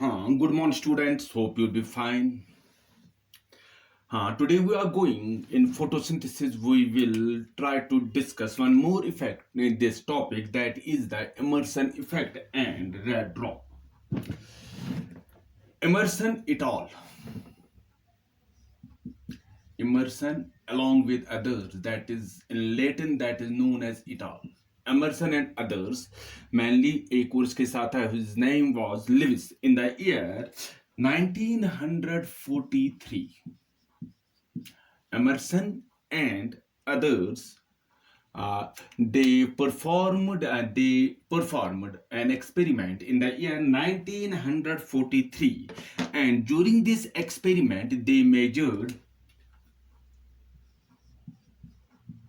Good morning, students. Hope you'll be fine. Today we are going in photosynthesis. We will try to discuss one more effect in this topic, that is the immersion effect and red drop. Emerson et al. Emerson along with others, that is in Latin that is known as et al. Emerson and others, mainly एक course के साथ है, his name was Lewis, in the year 1943. Emerson and others, they performed an experiment in the year 1943, and during this experiment they measured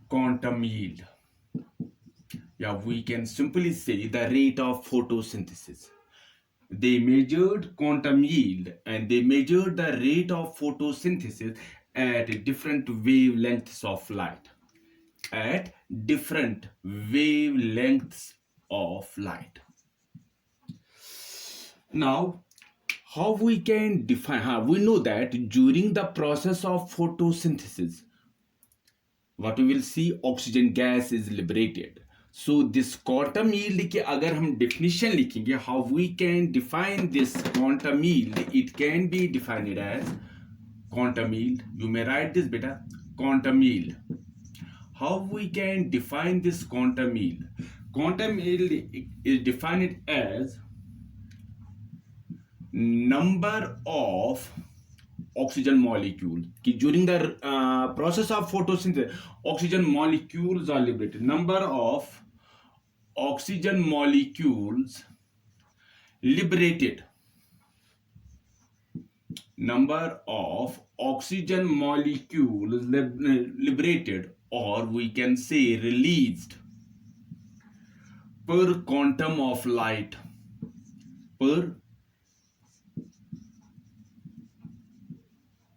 quantum yield. Yeah, we can simply say the rate of photosynthesis. They measured quantum yield and they measured the rate of photosynthesis at different wavelengths of light. At different wavelengths of light. Now, how we can define? We know that during the process of photosynthesis, what we will see, oxygen gas is liberated. So this quantum yield के अगर हम definition लिखेंगे, how we can define this quantum yield, it can be defined as quantum yield. You may write this beta, quantum yield. How we can define this quantum yield? Quantum yield is defined as number of oxygen molecule कि during the process of photosynthesis oxygen molecules are liberated. Number of oxygen molecules liberated. Number of oxygen molecules liberated, or we can say released, per quantum of light, per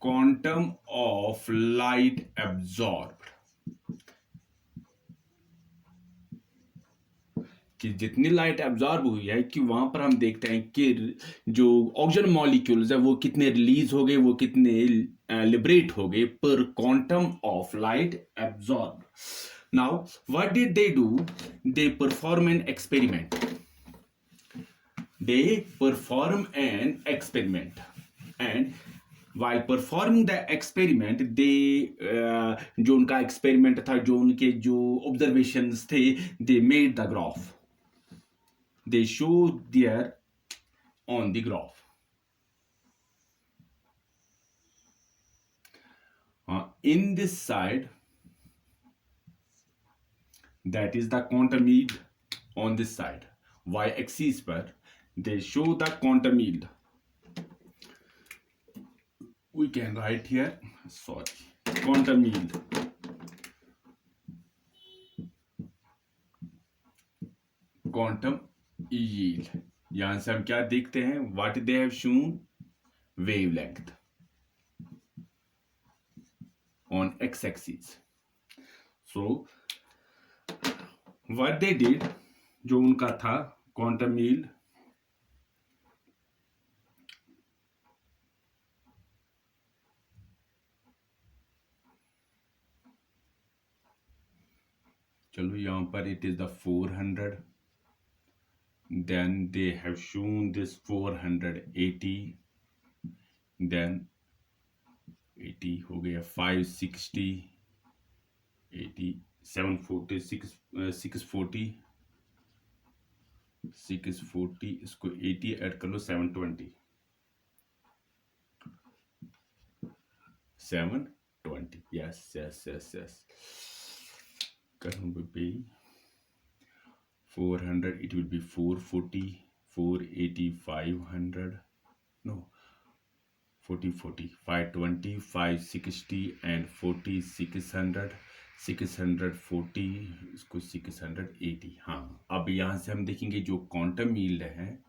quantum of light absorbed. कि जितनी light absorb हुई है कि वहां पर हम देखते हैं कि जो ऑक्सीजन मॉलिक्यूल्स है वो कितने रिलीज हो गए, वो कितने लिबरेट हो गए पर quantum of light absorb. Now what did they do? They perform an experiment. They perform an experiment, and while performing the experiment, they जो उनका experiment था, जो उनके जो observations थे, they made the graph. They show there on the graph. In this side, that is the quantum yield. On this side, y-axis पर they show the quantum yield. We can write here, quantum yield. Quantum yield. यहां से हम क्या देखते हैं? What they have shown? Wavelength on x-axis. So what they did, जो उनका था quantum yield, चलो यहाँ पर it is the 400. Then they have shown this 480. Then 80 हो गया, 560, 80, 740, 640, 640, इसको 80 ऐड कर लो, 720, 720. Yes. करूँ पे 400, it will be 440, 480, 500, no, 40, 520, 560 and 40, 600, 640, इसको 680. हाँ, अब यहाँ से हम देखेंगे जो क्वांटम यील्ड है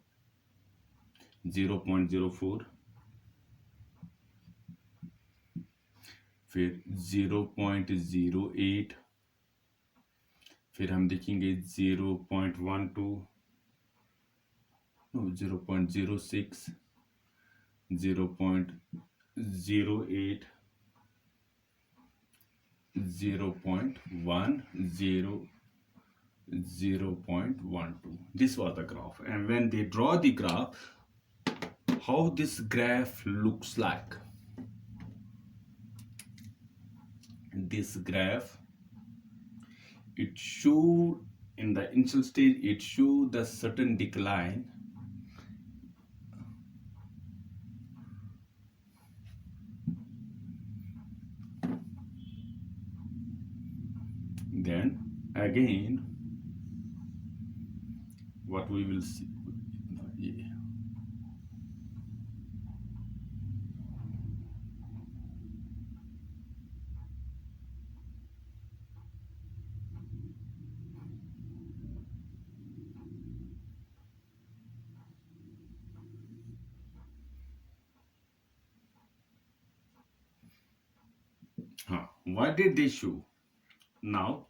0.04, फिर 0.08, फिर हम देखेंगे 0.12, no 0.06, 0.08, 0.10, 0.12. This was the graph, and when they draw the graph, how this graph looks like. This graph, it showed in the initial stage, it showed the certain decline. Then again, what we will see, yeah. What did they show? Now,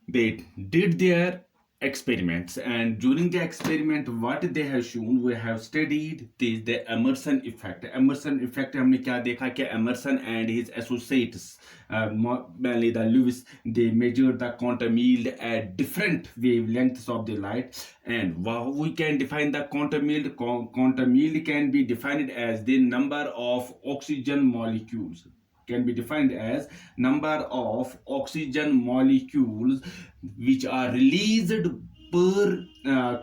they did their experiments, and during the experiment what they have shown, we have studied this, the Emerson effect. Emerson effect हमने क्या देखा कि Emerson and his associates, mainly the Lewis, they measured the quantum yield at different wavelengths of the light. And how we can define the quantum yield? Quantum yield can be defined as the number of oxygen molecules, can be defined as number of oxygen molecules which are released per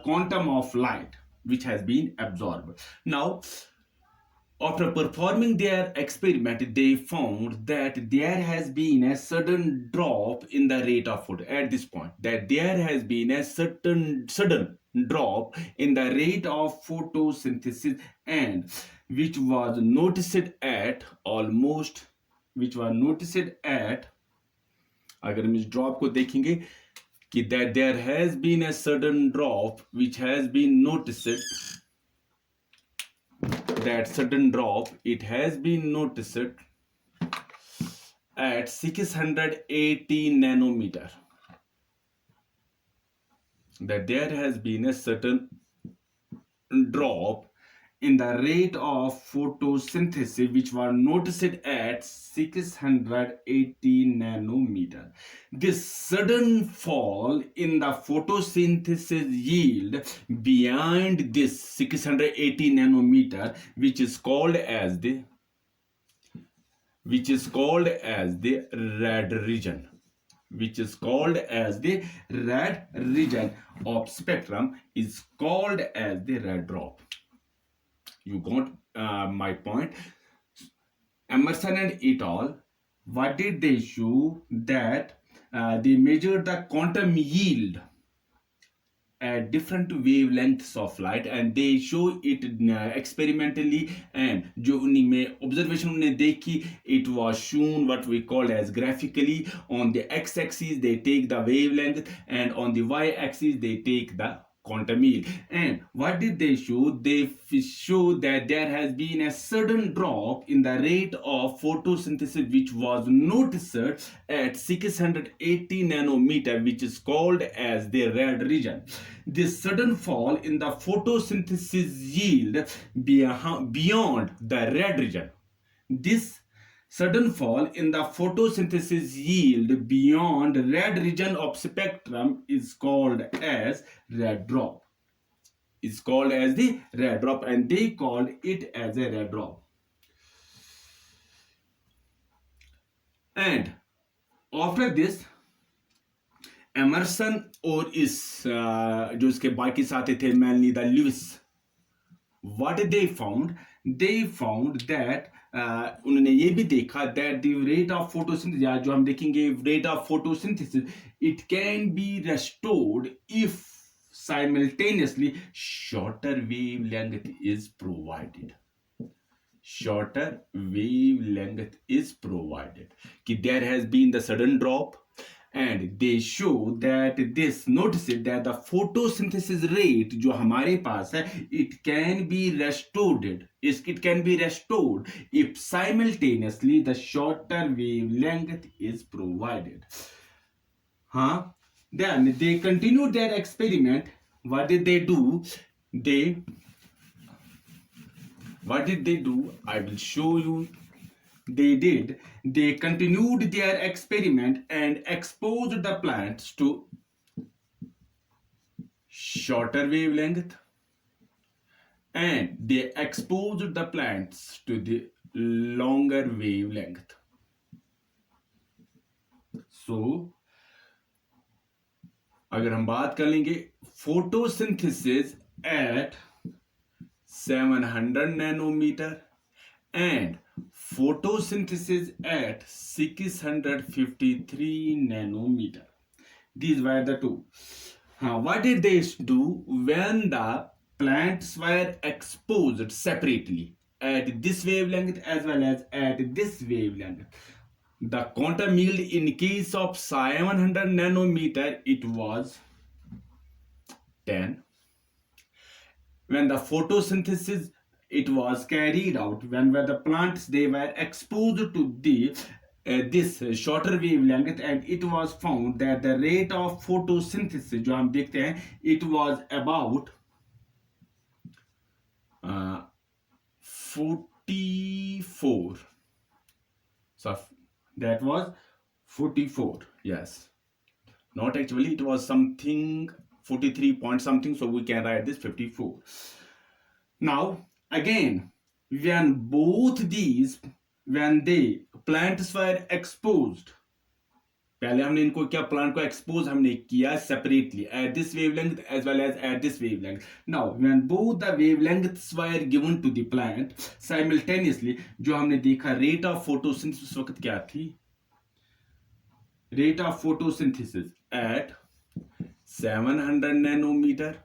quantum of light which has been absorbed. Now, after performing their experiment, they found that there has been a sudden drop in the rate of photo at this point, that there has been a sudden drop in the rate of photosynthesis, and which was noticed at almost, which was noticed at, अगर हम इस drop को देखेंगे कि that there has been a sudden drop which has been noticed, that sudden drop, it has been noticed at 680 nanometer, that there has been a certain drop in the rate of photosynthesis which was noticed at 680 nanometer. This sudden fall in the photosynthesis yield beyond this 680 nanometer, which is called as the red region, which is called as the red region of spectrum, is called as the red drop. You got my point. Emerson and et al., what did they show? That they measured the quantum yield at different wavelengths of light, and they show it experimentally, and जो उनमें observation उन्होंने देखी, it was shown what we call as graphically. On the x-axis they take the wavelength, and on the y-axis they take the quantum yield. And what did they show? They show that there has been a sudden drop in the rate of photosynthesis which was noticed at 680 nanometer, which is called as the red region. This sudden fall in the photosynthesis yield beyond the red region, this sudden fall in the photosynthesis yield beyond red region of spectrum is called as red drop. Is called as the red drop, and they called it as a red drop. And after this, Emerson और इस जो इसके बाकी साथी थे, mainly the Lewis, what they found? They found that उन्होंने ये भी देखा that the rate of photosynthesis, या जो हम देखेंगे rate of photosynthesis, it can be restored if simultaneously shorter wavelength is provided. Shorter wavelength is provided. कि there has been the sudden drop, and they show that this notices that the photosynthesis rate जो हमारे पास है, it can be restored. It can be restored if simultaneously the shorter wavelength is provided. Then they continued their experiment. What did they do? They What did they do? I will show you. They continued their experiment and exposed the plants to shorter wavelength, and they exposed the plants to the longer wavelength. So अगर हम बात कर लेंगे photosynthesis at 700 nanometer and photosynthesis at 653 nanometer. These were the two. What did they do when the plants were exposed separately at this wavelength as well as at this wavelength? The quantum yield in case of 700 nanometer, it was 10. When the photosynthesis it was carried out, when were the plants they were exposed to the this shorter wavelength, and it was found that the rate of photosynthesis जो हम देखते हैं it was about 44. So that was 44. Yes, not actually, it was something 43 point something, so we can write this 54. Now again, when the plants were exposed, पहले हमने इनको क्या plant को expose हमने किया separately at this wavelength as well as at this wavelength. Now when both the wavelengths were given to the plant simultaneously, जो हमने देखा रेट ऑफ फोटोसिंथेसिस उस वक्त क्या थी, rate of photosynthesis at 700 nanometer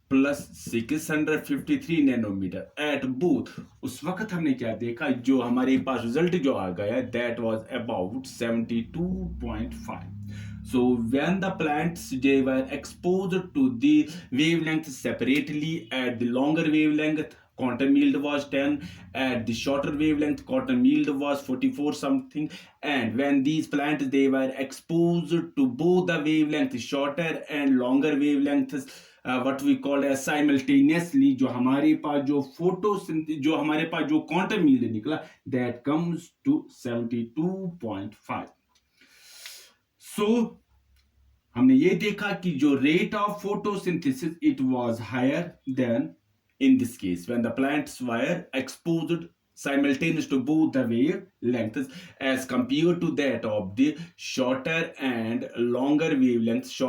plus 653 nanometer at both. उस वक्त हमने क्या देखा, जो हमारे पास रिजल्ट जो आ गया that was about 72.5. So when the plants they were exposed to the wavelength separately, at the longer wavelength quantum yield was 10, at the shorter wavelength quantum yield was 44 something, and when these plants they were exposed to both the wavelength shorter and longer wavelengths, what we call as simultaneously, जो हमारे पास जो जो हमारे पास जो quantum yield निकला that comes to 72.5. So हमने ये देखा कि जो rate of photosynthesis it was higher than in this case when the plants were exposed simultaneous to both the wavelengths as compared to that of the shorter and longer wavelengths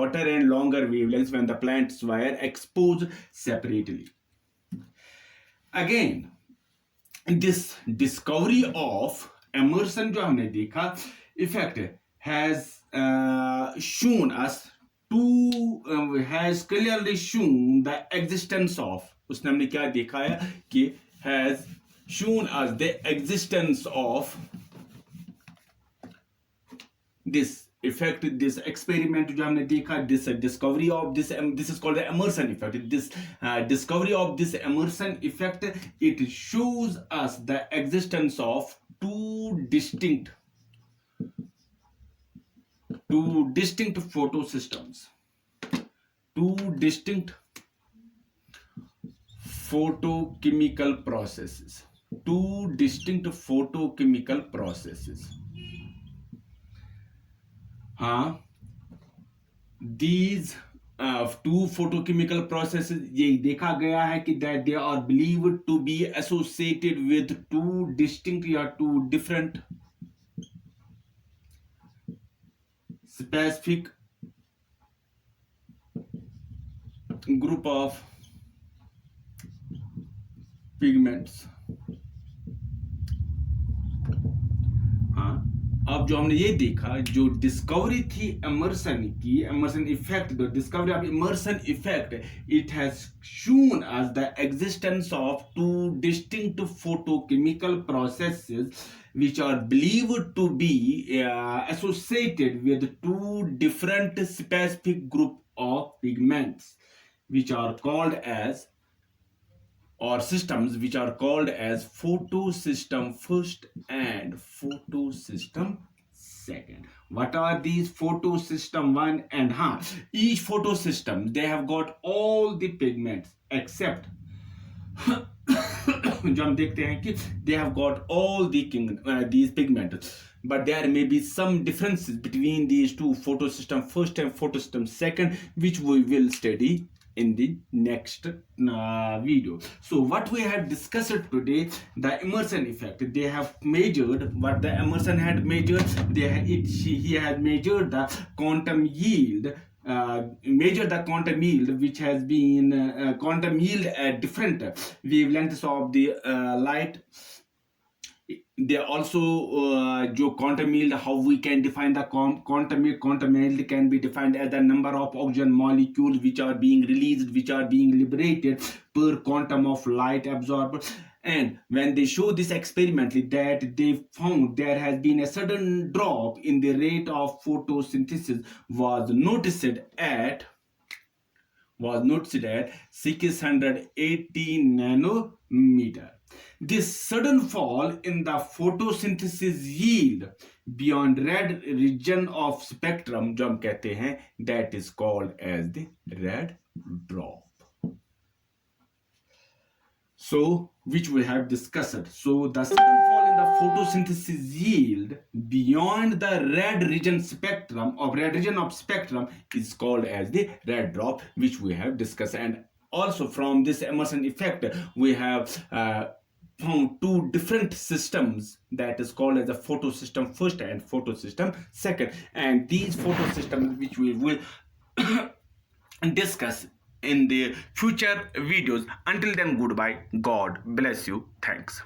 when the plants were exposed separately. Again, this discovery of Emerson जो हमने देखा effect has shown us has clearly shown the existence of, उसने हमने क्या देखा है कि has shown us the existence of this effect, this experiment जो हमने देखा, this discovery of this is called the Emerson effect. This discovery of this Emerson effect, it shows us the existence of two distinct photosystems, two distinct photochemical processes. These two photochemical processes ये देखा गया है कि that they are believed to be associated with two distinct या two different specific group of pigments. अब जो हमने ये देखा, जो डिस्कवरी थी एमर्सन की, Emerson effect, the discovery of Emerson effect, it has shown us the existence of two distinct photochemical processes which are believed to be associated with two different specific group of pigments which are called as, or systems which are called as photosystem first and photosystem second. What are these photosystem one and each photosystem they have got all the pigments except जो हम देखते हैं कि they have got all these pigments, but there may be some differences between these two photosystem first and photosystem second, which we will study in the next video. So what we have discussed today, the immersion effect, they have measured what the Emerson had measured. He had measured the quantum yield, measure the quantum yield, which has been quantum yield at different wavelengths of the light. They also जो quantum yield, how we can define the quantum yield can be defined as the number of oxygen molecules which are being released, which are being liberated per quantum of light absorbed. And when they show this experimentally, that they found there has been a sudden drop in the rate of photosynthesis was noticed at 680 nanometer. This sudden fall in the photosynthesis yield beyond red region of spectrum, जो हम कहते हैं, that is called as the red drop. So, which we have discussed. So, the sudden fall in the photosynthesis yield beyond the red region of spectrum is called as the red drop, which we have discussed. And also from this Emerson effect, we have found two different systems, that is called as the photosystem first and photosystem second. And these photosystems, which we will discuss in the future videos. Until then, goodbye. God bless you. Thanks.